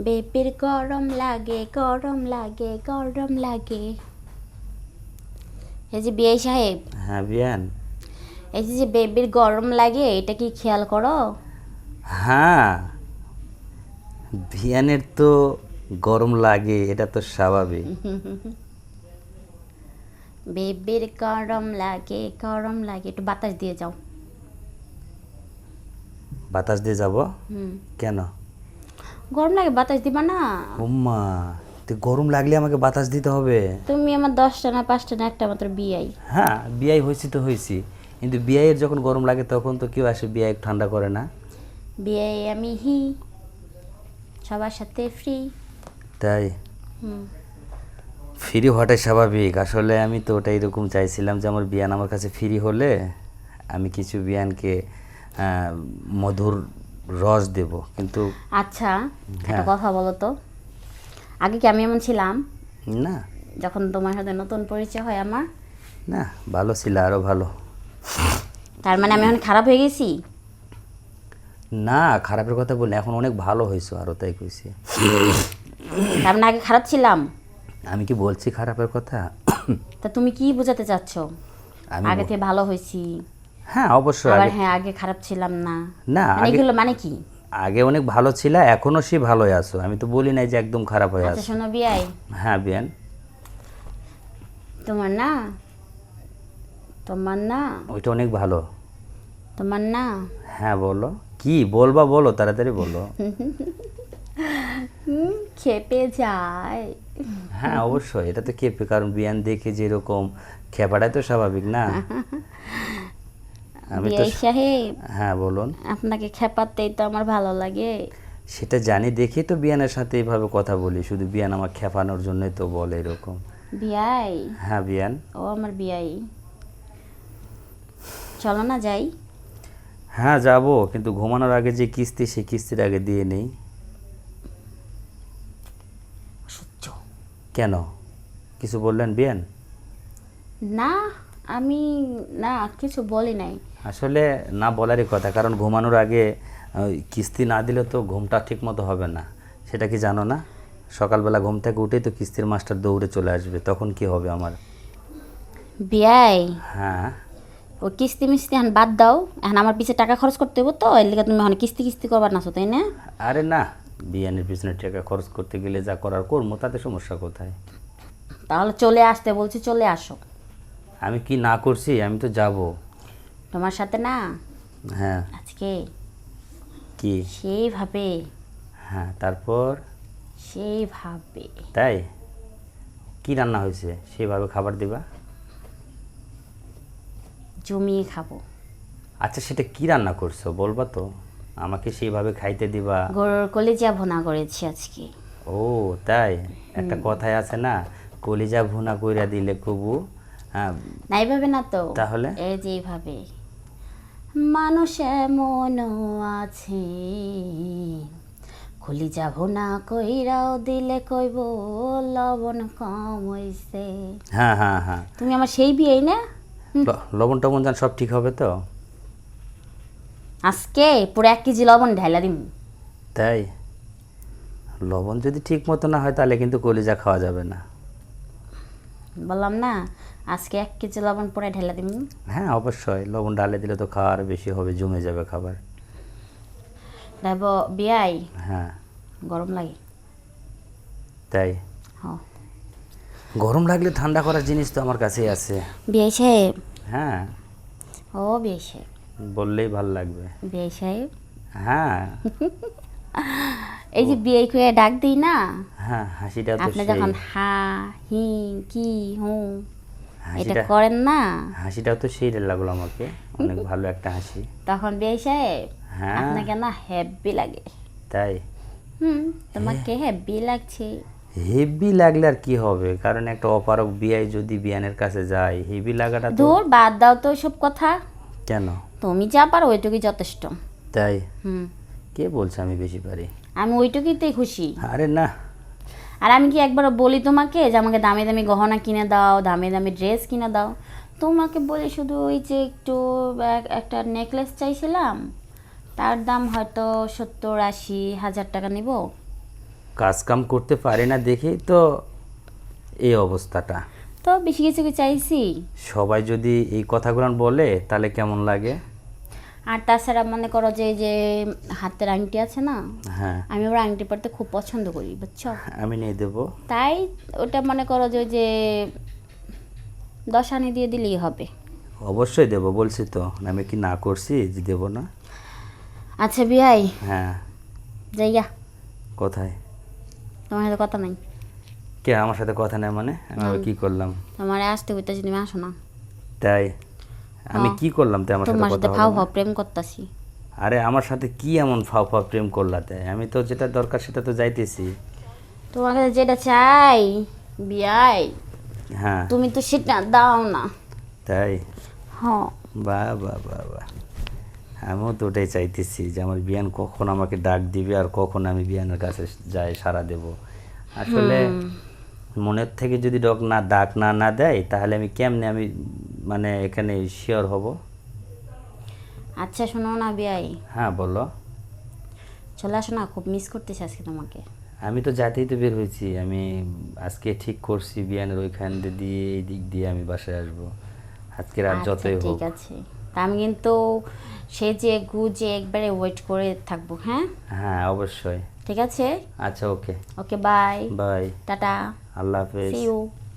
বেবির গরম লাগে গরম লাগে গরম লাগে। এই যে বিআই সাহেব, হ্যাঁ বিয়ান। এই যে বেবির গরম লাগে এটা কি খেয়াল করো? হ্যাঁ, বিয়ানের তো গরম লাগে, এটা তো স্বাভাবিক। বেবির গরম লাগে, একটু বাতাস দিয়ে যাও। বাতাস দিয়ে যাব? কেন? গরম লাগে, বাতাস দিবা না? উম্মা, তো গরম লাগলে আমাকে বাতাস দিতে হবে? তুমি আমার 10টা না 5টা না একটা মাত্র বিআই। হ্যাঁ, বিয়াই হয়েছি তো হয়েছি, কিন্তু বিয়াইয়ের যখন গরম লাগে তখন তো কেউ আসে বিয়াই ঠান্ডা করে না। বিআই আমি সবার সাথে ফ্রি। তাই ফ্রি হওয়াটাই স্বাভাবিক। আসলে আমি তো ওটা এরকম চাইছিলাম যে আমার বিয়ান আমার কাছে ফ্রি হলে আমি কিছু বিয়ানকে মধুর রস দেব, কিন্তু আচ্ছা, একটা হ্যাঁ। কথা বলো তো, আগে কি আমি এমন ছিলাম না যখন তোমার সাথে নতুন পরিচয় হয় আমার? না, ভালো ছিল, আরও ভালো। তার মানে আমি এখন খারাপ হয়ে গেছি? না, খারাপের কথা বলি, এখন অনেক ভালো হয়েছো আরও, তাই কইছি। তার মানে আগে খারাপ ছিলাম? আমি কি বলছি খারাপের কথা? তা তুমি কি বোঝাতে চাচ্ছ? আমি আগে থেকে ভালো হয়েছি, হ্যাঁ অবশ্যই। আবার আগে হ্যাঁ আগে খারাপ ছিলাম না, না, মানে আগে এগুলো মানে কি? আগে অনেক ভালো ছিল, এখনো সে ভালোই আছো, আমি তো বলি নাই যে একদম খারাপ হয়ে আচ্ছা আছো। শোনো বিয়াই, হ্যাঁ বিয়ান। তোমার না তোমার না ওইটা অনেক ভালো। তোমার না হ্যাঁ বলো, কি বলবা বলো, তাড়াতাড়ি বলো। খেপে যায়। হ্যাঁ অবশ্যই, এটা তো কেঁপে, কারণ বিয়ান দেখে যেরকম খেপাটাই তো স্বাভাবিক না। আমি তো বিআই সাহেব, হ্যাঁ বলুন। আপনাকে খেপাতেই তো আমার ভালো লাগে। সেটা জানি দেখেই তো বিয়ানের সাথে এইভাবে কথা বলি, শুধু বিয়ান আমার খেপানোর জন্যই তো বলে এরকম। বিআই, হ্যাঁ বিয়ান। ও আমার বিআই, চলো না যাই। হ্যাঁ যাবো, কিন্তু ঘুমানোর আগে যে কিস্তি, সেই কিস্তির আগে দিয়ে নেই। সহ্য কেন, কিছু বললেন বিয়ান? না, আমি না কিছু বলি নাই। আসলে না বলারই কথা, কারণ ঘুমানোর আগে কিস্তি না দিলে তো ঘুমটা ঠিক মতো হবে না, সেটা কি জানো না? সকালবেলা ঘুম থেকে উঠেই তো কিস্তির মাস্টার দৌড়ে চলে আসবে, তখন কি হবে আমার? বিআই, হ্যাঁ। ও কিস্তি মিস্তি এখন বাদ দাও, এখন আমার পিছে টাকা খরচ করতে হবে তো, এর লিগে তুমি এখন কিস্তি কিস্তি করবার নাছো, তাই না? আরে না, বিয়ানের পিছনে টাকা খরচ করতে গেলে যা করার করবো, তাতে সমস্যা কোথায়? তাহলে চলে আসতে বলছি, চলে আসো। আমি কি না করছি? আমি তো যাব। তোমার সাথে না হ্যাঁ। আজকে কি? সেইভাবে হ্যাঁ তারপর? সেইভাবে তাই? কি রান্না হয়েছে সেভাবে খাবার দিবা? জমিয়ে খাবো। আচ্ছা সেটা কি রান্না করছো বলবা তো, আমাকে সেইভাবে খাইতে দিবা? গরুর কলিজা ভুনা করেছি আজকে। ও তাই? একটা কথাই আছে না, কলিজা ভুনা কইরা দিলে কবু। হ্যাঁ। না এইভাবে না তো, তাহলে? এই যে এইভাবে, মানুষ এমনও আছে কলিজা ভুনা কইরাও দিলে কইব লবণ কম হইছে। হ্যাঁ হ্যাঁ হ্যাঁ। তুমি আমার সেই বিয়েই না? লবণ টবণ যান সব ঠিক হবে তো? আজকে পুরো 1 কেজি লবণ ঢাইলা দিম। তাই? লবণ যদি ঠিক মতো না হয় তাহলে কিন্তু কলিজা খাওয়া যাবে না। বললাম না, আজকে 1 কেজি লবণ পুরো ঢাইলা দিম। হ্যাঁ অবশ্যই, লবণ ডালে দিলে তো খাওয়া আরও বেশি হবে, জমে যাবে খাবার। দেব বিয়াই, হ্যাঁ। গরম লাগে। তাই? হ্যাঁ গরম লাগলে ঠান্ডা করার জিনিস তো আমার কাছেই আছে। বিয়াই সাহেব, হ্যাঁ ও বিয়াই সাহেব, বললেই ভাল লাগবে। বিয়াই সাহেব, হ্যাঁ এই যে বিয়াই করে ডাক দিই না, হ্যাঁ, হাসিটা তো আপনি সেই। যখন হা হি কি হু এটা হাসিটা, করেন না, হাসিটাও তো সেই লাগলো আমাকে, অনেক ভালো একটা হাসি। তখন বিয়াই সাহেব হ্যাঁ। আপনাকে না হ্যাপি লাগে। তাই? তোমাকে হ্যাপি লাগছে। হেভি লাগলে আর কি হবে, কারণ একটা অপারক বিয়াই যদি বিয়ানের কাছে যায়, হেভি লাগাটা তো। দূর বাদ দাও তো সব কথা, কেন? তুমি যা পারো ওইটুকুই যথেষ্ট। তাই? হুম, কে বলছে আমি বেশি পারি? আমি ওইটুকুতেই খুশি। আরে না। আর আমি কি একবার বলি তোমাকে যে আমাকে দামি দামি গহনা কিনে দাও, দামি দামি ড্রেস কিনে দাও? তোমাকে বলি শুধু ওই যে একটু একটা নেকলেস চাইছিলাম, তার দাম হয়তো 70-80 হাজার টাকা নিব। কাজ কাম করতে পারি না দেখেই তো এই অবস্থাটা। তো বেশি কিছু কি চাইছি? সবাই যদি এই কথাগুলো বলে তাহলে কেমন লাগে? আর তাছাড়া মনে করো যে এই যে হাতের আংটি আছে না, হ্যাঁ, আমি ওর আংটি পরতে খুব পছন্দ করি, বুঝছো? আমি নিয়ে দেবো। তাই ওটা মনে করো যে ওই যে 10 আনি দিয়ে দিলেই হবে। অবশ্যই দেবো, বলছি তো, আমি কি না করছি যে দেবো না? আচ্ছা বিয়াই, হ্যাঁ। জায়গা কোথায়? তোমার সাথে কথা নাই। কে আমার সাথে কথা নেই মানে? আমি আবার কি করলাম? তোমার আসতে হইতেছি, তুমি আসো না। তাই আমি হ্যাঁ। কি করলাম তাই আমার সাথে তোমার কথা সাথে হবে ফাও না? ফাও প্রেম করতাছি। আরে আমার সাথে কি এমন ফাও ফাও প্রেম করলাতে? আমি তো যেটা দরকার সেটা তো যাইতেছি। তোমার কাছে যেটা চাই বিয়াই, হ্যাঁ। তুমি তো সেটা দাও না। তাই? হ্যাঁ। বাহ বাহ বাহ বাহ, আমিও তো ওটাই চাইতেছি যে আমার বিয়ান কখন আমাকে ডাক দিবে আর কখন আমি বিয়ানের কাছে যাই সাড়া দেব। আসলে মনের থেকে যদি ডাক না দেয় তাহলে আমি কেমনে আমি মানে এখানে শিওর হব? আচ্ছা শোনো না বিয়াই, হ্যাঁ বলো। চলে আসো না, খুব মিস করতেছি আজকে তোমাকে। আমি তো যাতেই তো বের হয়েছি, আমি আজকে ঠিক করছি বিয়ানের ওইখান দিয়ে এই দিক দিয়ে আমি বাসায় আসবো, আজকে রাত আচ্ছা যতই হোক। ঠিক আছে, তা আমি কিন্তু সেজে গুজে একবারে ওয়েট করে থাকবো, হ্যাঁ? হ্যাঁ অবশ্যই। ঠিক আছে। আচ্ছা okay, okay bye, bye, tata, আল্লাহ হাফেজ। See you.